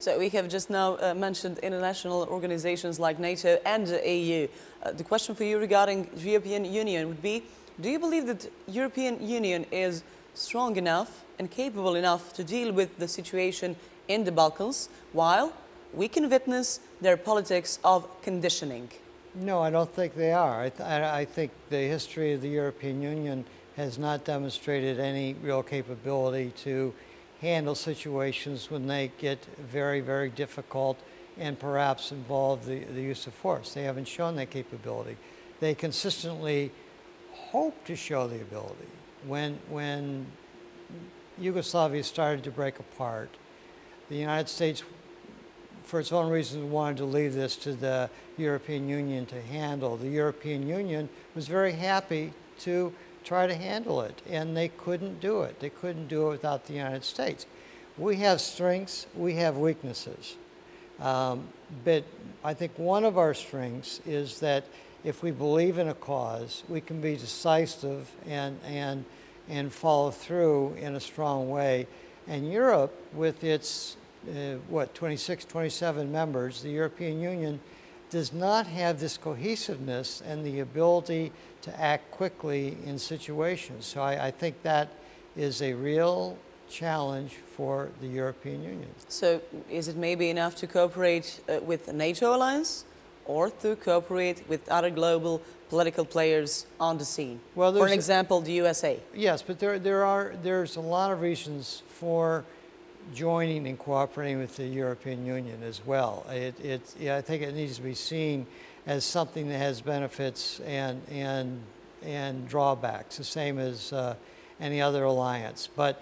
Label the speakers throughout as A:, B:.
A: So we have just now mentioned international organizations like NATO and the EU. The question for you regarding the European Union would be, do you believe that the European Union is strong enough and capable enough to deal with the situation in the Balkans, while we can witness their politics of conditioning?
B: No, I don't think they are. I think the history of the European Union has not demonstrated any real capability to handle situations when they get very, very difficult and perhaps involve the use of force. They haven't shown that capability. They consistently hope to show the ability. When Yugoslavia started to break apart, the United States, for its own reasons, wanted to leave this to the European Union to handle. The European Union was very happy to try to handle it, and they couldn't do it. They couldn't do it without the United States. We have strengths, we have weaknesses. But I think one of our strengths is that if we believe in a cause, we can be decisive and follow through in a strong way. And Europe, with its 26, 27 members, the European Union does not have this cohesiveness and the ability to act quickly in situations. So I think that is a real challenge for the European Union.
A: So is it maybe enough to cooperate with the NATO alliance, or to cooperate with other global political players on the scene? Well, for an example, the USA.
B: Yes, but there's a lot of reasons for joining and cooperating with the European Union as well. I think it needs to be seen as something that has benefits and drawbacks, the same as any other alliance. But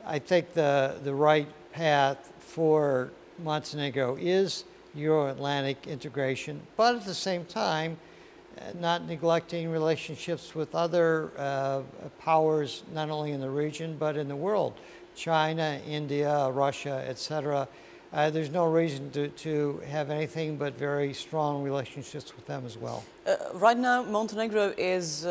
B: I think the right path for Montenegro is Euro-Atlantic integration, but at the same time, not neglecting relationships with other powers, not only in the region, but in the world. China, India, Russia, etc. There's no reason to have anything but very strong relationships with them as well.
A: Right now, Montenegro is,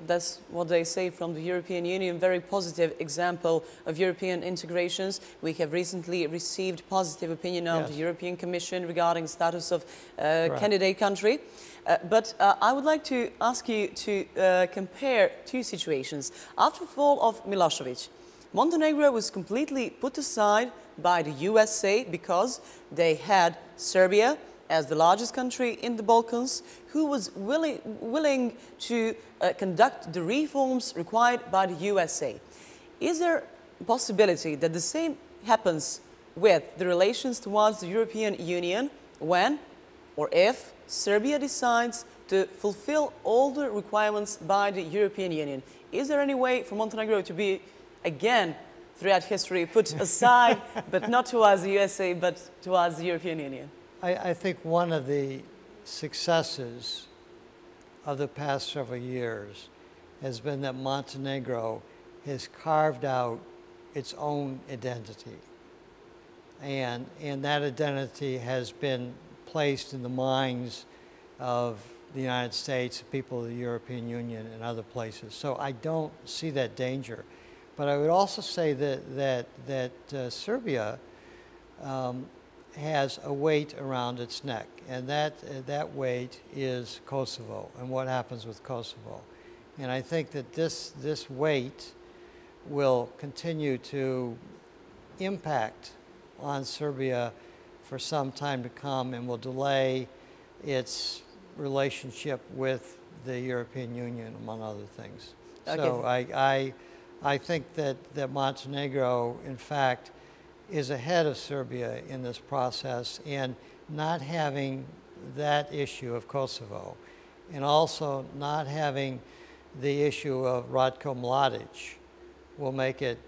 A: that's what they say from the European Union, very positive example of European integrations. We have recently received positive opinion of the European Commission regarding status of candidate country. But I would like to ask you to compare two situations. After the fall of Milosevic, Montenegro was completely put aside by the USA because they had Serbia as the largest country in the Balkans, who was willing to conduct the reforms required by the USA. Is there a possibility that the same happens with the relations towards the European Union when or if Serbia decides to fulfill all the requirements by the European Union? Is there any way for Montenegro to be again, throughout history, put aside, but not towards the USA, but towards the European Union?
B: I think one of the successes of the past several years has been that Montenegro has carved out its own identity. And that identity has been placed in the minds of the United States, people of the European Union, and other places. So I don't see that danger. But I would also say that Serbia has a weight around its neck, and that weight is Kosovo and what happens with Kosovo. And I think that this weight will continue to impact on Serbia for some time to come and will delay its relationship with the European Union, among other things. Okay. So I think that Montenegro, in fact, is ahead of Serbia in this process, and not having that issue of Kosovo, and also not having the issue of Ratko Mladic will make it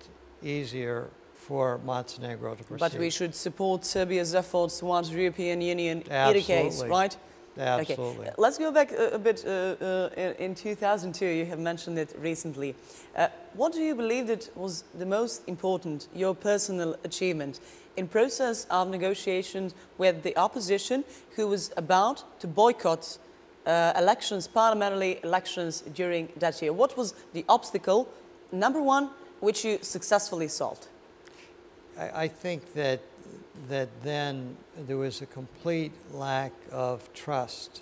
B: easier for Montenegro to proceed.
A: But we should support Serbia's efforts towards the European Union in any case, right?
B: Absolutely.
A: Okay. Let's go back a bit in 2002, you have mentioned it recently. What do you believe that was the most important, your personal achievement, in process of negotiations with the opposition who was about to boycott elections, parliamentary elections during that year? What was the obstacle, number one, which you successfully solved?
B: I think that that then there was a complete lack of trust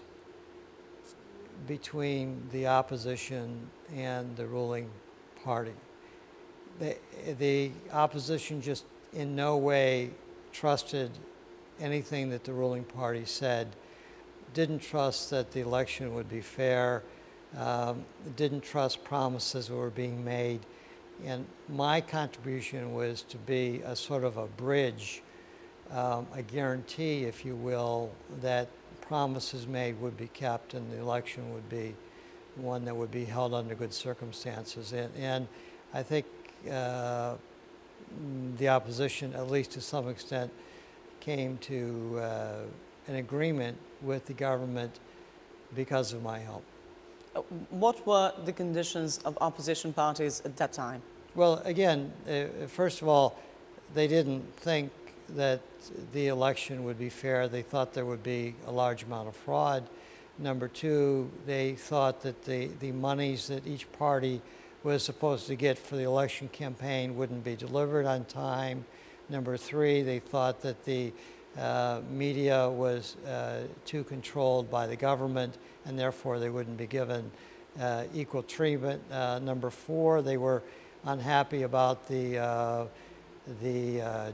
B: between the opposition and the ruling party. The opposition just in no way trusted anything that the ruling party said, didn't trust that the election would be fair, didn't trust promises that were being made. And my contribution was to be a sort of a bridge, a guarantee, if you will, that promises made would be kept and the election would be one that would be held under good circumstances. And I think the opposition, at least to some extent, came to an agreement with the government because of my help.
A: What were the conditions of opposition parties at that time?
B: Well, again, first of all, they didn't think that the election would be fair. They thought there would be a large amount of fraud. Number two, they thought that the monies that each party was supposed to get for the election campaign wouldn't be delivered on time. Number three, they thought that the media was too controlled by the government and therefore they wouldn't be given equal treatment. Number four, they were unhappy about the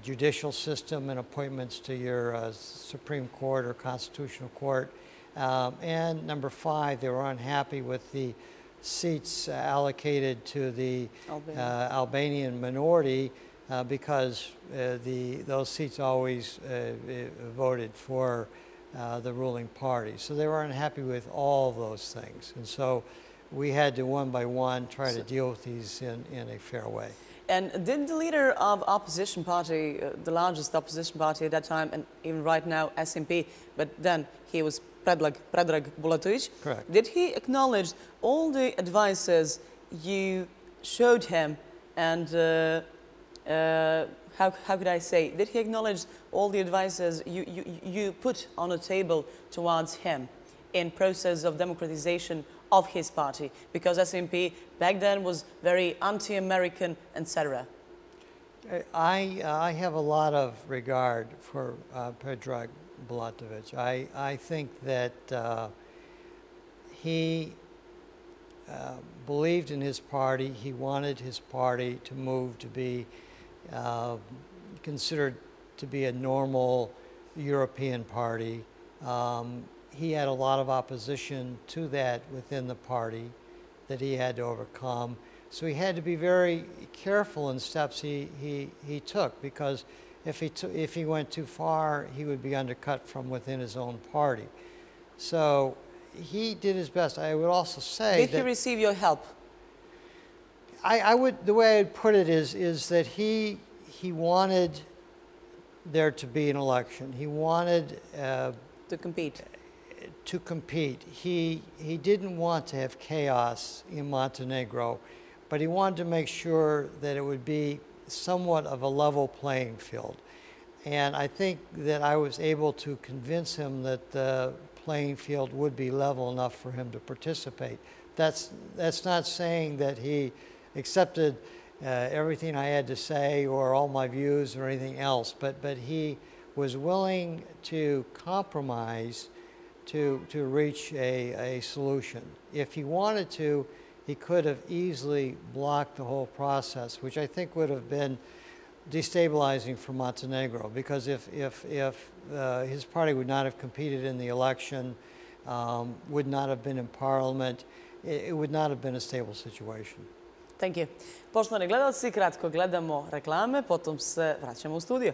B: judicial system and appointments to your Supreme Court or Constitutional Court. And number five, they were unhappy with the seats allocated to the Albanian minority because those seats always voted for the ruling party. So they were unhappy with all of those things. And so we had to one by one try to deal with these in a fair way.
A: And did the leader of opposition party, the largest opposition party at that time, and even right now, SMP, but then he was Predrag Bulatović.
B: Correct.
A: Did he acknowledge all the advices you showed him and how could I say, did he acknowledge all the advices you put on the table towards him in process of democratization of his party? Because SMP back then was very anti-American, etc.
B: I have a lot of regard for Predrag Bulatović. I think that he believed in his party. He wanted his party to move to be considered to be a normal European party. He had a lot of opposition to that within the party that he had to overcome. So he had to be very careful in steps he took, because if he went too far, he would be undercut from within his own party. So he did his best. I would also say
A: did he receive your help?
B: The way I'd put it is that he wanted there to be an election. He wanted
A: to compete.
B: He didn't want to have chaos in Montenegro, but he wanted to make sure that it would be somewhat of a level playing field. And I think that I was able to convince him that the playing field would be level enough for him to participate. That's not saying that he accepted everything I had to say or all my views or anything else, but he was willing to compromise to reach a solution. If he wanted to, he could have easily blocked the whole process, which I think would have been destabilizing for Montenegro, because if his party would not have competed in the election, would not have been in parliament, it would not have been a stable situation.
A: Thank you. Poštovani gledalci, kratko gledamo reklame, potom se vraćamo u studio.